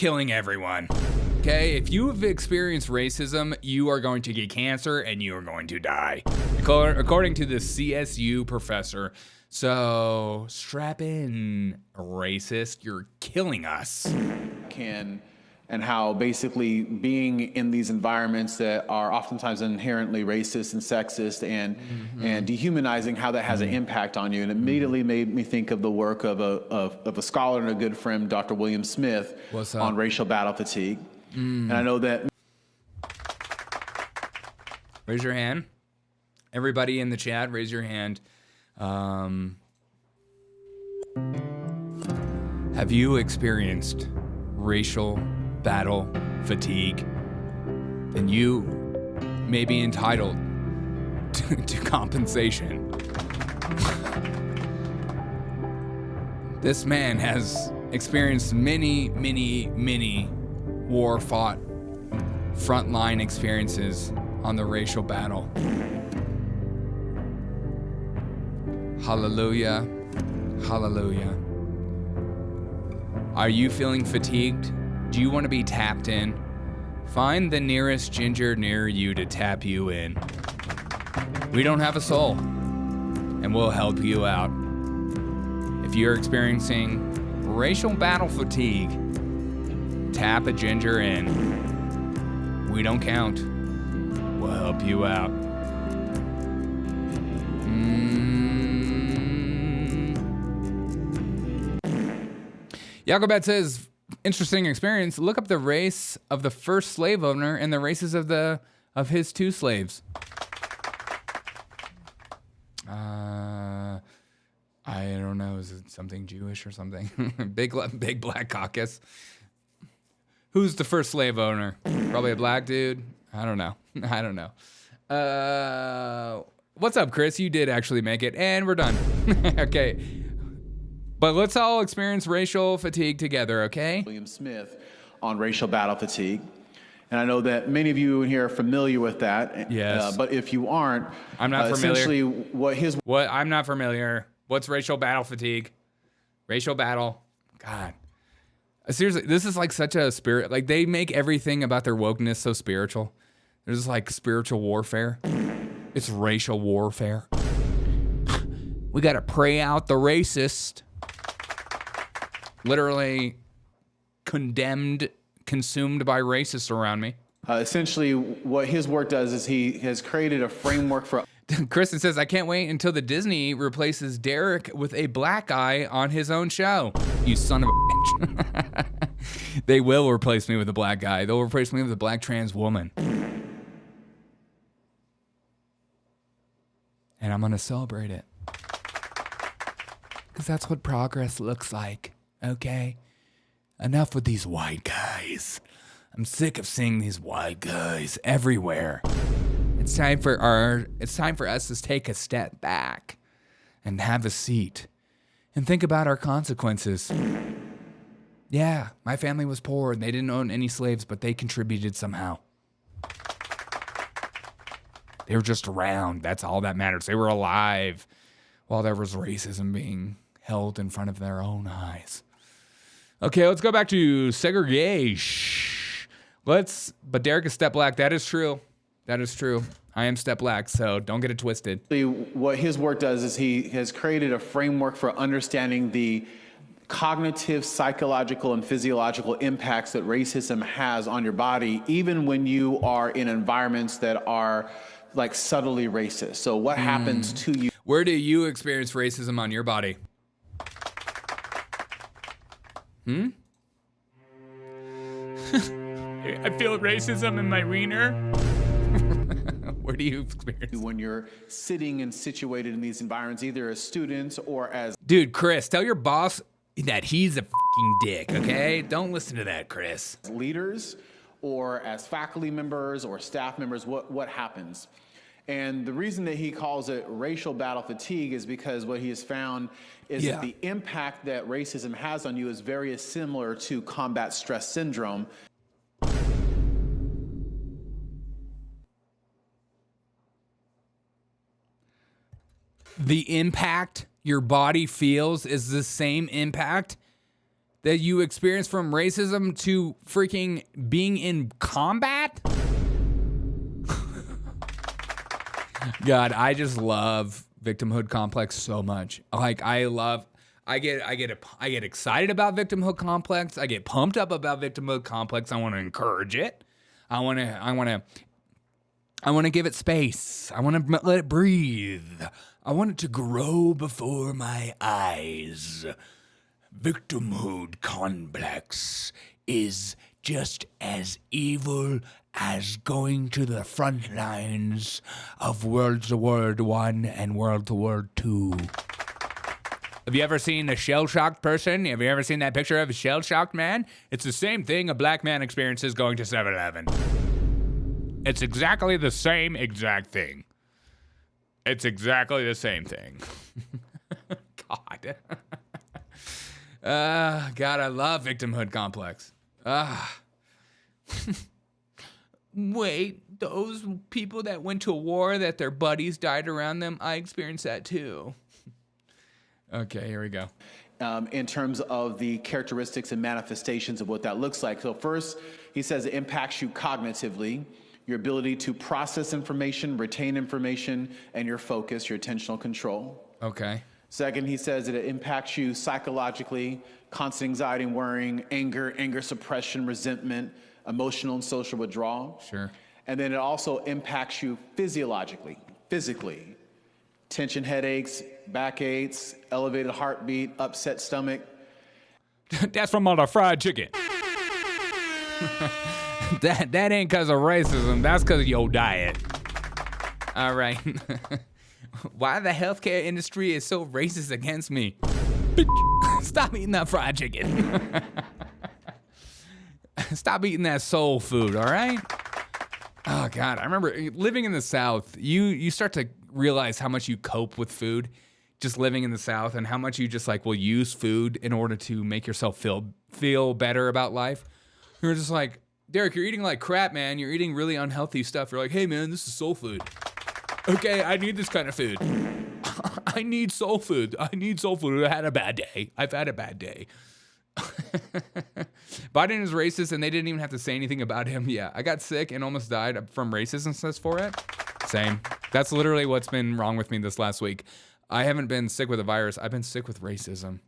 killing everyone. Okay, if you have experienced racism, you are going to get cancer and you are going to die, according to the CSU professor. So strap in, racist. You're killing us. And how basically being in these environments that are oftentimes inherently racist and sexist and dehumanizing, how that has an impact on you. And it immediately made me think of the work of a scholar and a good friend, Dr. William Smith, on racial battle fatigue. And I know that. Raise your hand. Everybody in the chat, raise your hand. Have you experienced racial battle fatigue? Then you may be entitled to compensation. This man has experienced many war-fought frontline experiences on the racial battle. Hallelujah. Hallelujah. Are you feeling fatigued? Do you want to be tapped in? Find the nearest ginger near you to tap you in. We don't have a soul, and we'll help you out. If you're experiencing racial battle fatigue, tap a ginger in. We don't count. We'll help you out. Jacobet says, interesting experience. Look up the race of the first slave owner and the races of his two slaves. I don't know. Is it something Jewish or something? Big black caucus. Who's the first slave owner? Probably a black dude. I don't know. What's up, Chris? You did actually make it, and we're done. Okay. But let's all experience racial fatigue together, okay? William Smith on racial battle fatigue. And I know that many of you in here are familiar with that. Yes. But if you aren't, I'm not familiar. Essentially, I'm not familiar. What's racial battle fatigue? Racial battle. God. Seriously, this is like such a spirit. Like, they make everything about their wokeness so spiritual. There's like spiritual warfare. It's racial warfare. We got to pray out the racist. Literally consumed by racists around me. Essentially, what his work does is he has created a framework for... Kristen says, I can't wait until the Disney replaces Derek with a black guy on his own show. You son of a bitch. They will replace me with a black guy. They'll replace me with a black trans woman. And I'm going to celebrate it. Because that's what progress looks like. Okay? Enough with these white guys. I'm sick of seeing these white guys everywhere. It's time for us to take a step back and have a seat and think about our consequences. Yeah, my family was poor and they didn't own any slaves, but they contributed somehow. They were just around. That's all that matters. They were alive while there was racism being held in front of their own eyes. Okay, let's go back to segregation. But Derek is step black. That is true. That is true. I am step black, so don't get it twisted. What his work does is he has created a framework for understanding the cognitive, psychological, and physiological impacts that racism has on your body, even when you are in environments that are like subtly racist. So what happens to you? Where do you experience racism on your body? I feel racism in my wiener. Where do you experience? When you're sitting and situated in these environments, either as students or as... Dude, Chris, tell your boss that he's a fucking dick, okay? Don't listen to that, Chris. Leaders or as faculty members or staff members, what happens? And the reason that he calls it racial battle fatigue is because what he has found is that the impact that racism has on you is very similar to combat stress syndrome. The impact your body feels is the same impact that you experience from racism to freaking being in combat? God, I just love victimhood complex so much. Like I get excited about victimhood complex. I get pumped up about victimhood complex. I want to encourage it. I want to give it space. I want to let it breathe. I want it to grow before my eyes. Victimhood complex is just as evil as going to the front lines of World War I and World War II. Have you ever seen a shell-shocked person? Have you ever seen that picture of a shell-shocked man? It's the same thing a black man experiences going to 7-Eleven. It's exactly the same exact thing. It's exactly the same thing. God. God, I love victimhood complex. Wait, those people that went to war that their buddies died around them, I experienced that too. Okay, here we go. In terms of the characteristics and manifestations of what that looks like. So first, he says it impacts you cognitively, your ability to process information, retain information, and your focus, your attentional control. Okay. Second, he says that it impacts you psychologically, constant anxiety and worrying, anger suppression, resentment, emotional and social withdrawal. Sure. And then it also impacts you physiologically, physically. Tension headaches, backaches, elevated heartbeat, upset stomach. That's from all the fried chicken. That ain't because of racism. That's because of your diet. All right. Why the healthcare industry is so racist against me? Stop eating that fried chicken. Stop eating that soul food, all right? Oh, God. I remember living in the South, you start to realize how much you cope with food just living in the South and how much you just like will use food in order to make yourself feel better about life. You're just like, Derek, you're eating like crap, man. You're eating really unhealthy stuff. You're like, hey, man, this is soul food. Okay, I need this kind of food. I need soul food. I need soul food. I had a bad day. I've had a bad day. Biden is racist and they didn't even have to say anything about him. Yeah, I got sick and almost died from racism for it. Same. That's literally what's been wrong with me this last week. I haven't been sick with a virus. I've been sick with racism.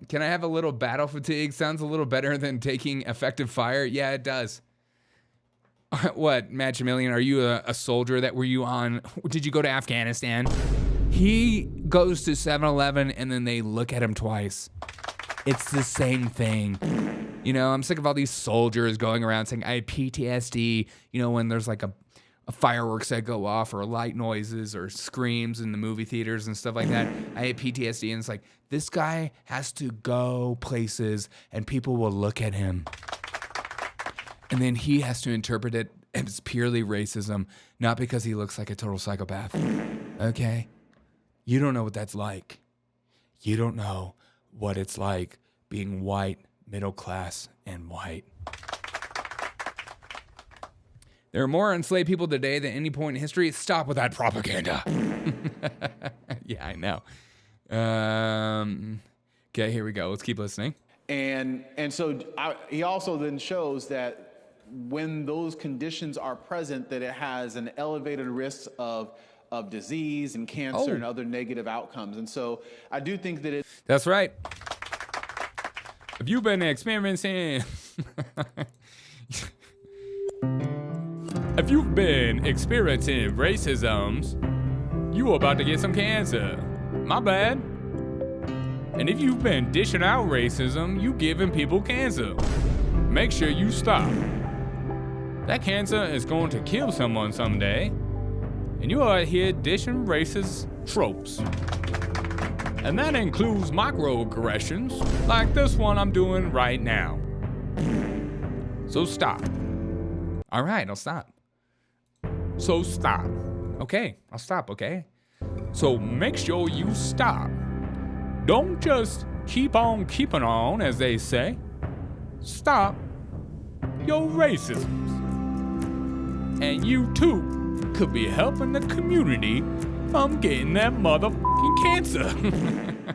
Can I have a little battle fatigue? Sounds a little better than taking effective fire. Yeah, it does. What, Maximilian? Are you a soldier that were you on? Did you go to Afghanistan? He goes to 7-Eleven and then they look at him twice. It's the same thing. You know, I'm sick of all these soldiers going around saying, I have PTSD, you know, when there's like a fireworks that go off or light noises or screams in the movie theaters and stuff like that. I have PTSD. And it's like, this guy has to go places and people will look at him. And then he has to interpret it as purely racism, not because he looks like a total psychopath. Okay? You don't know what that's like. You don't know what it's like being white, middle class, and white. There are more enslaved people today than any point in history. Stop with that propaganda. Yeah, I know. Okay, here we go. Let's keep listening. And so he also then shows that when those conditions are present, that it has an elevated risk of disease and cancer and other negative outcomes. And so I do think that That's right. If you've been experiencing... If you've been experiencing racisms, you are about to get some cancer. My bad. And if you've been dishing out racism, you giving people cancer. Make sure you stop. That cancer is going to kill someone someday, and you are here dishing racist tropes. And that includes microaggressions, like this one I'm doing right now. So stop. All right, I'll stop. So stop. Okay, I'll stop, okay? So make sure you stop. Don't just keep on keeping on, as they say. Stop your racism. And you too could be helping the community from getting that motherfucking cancer.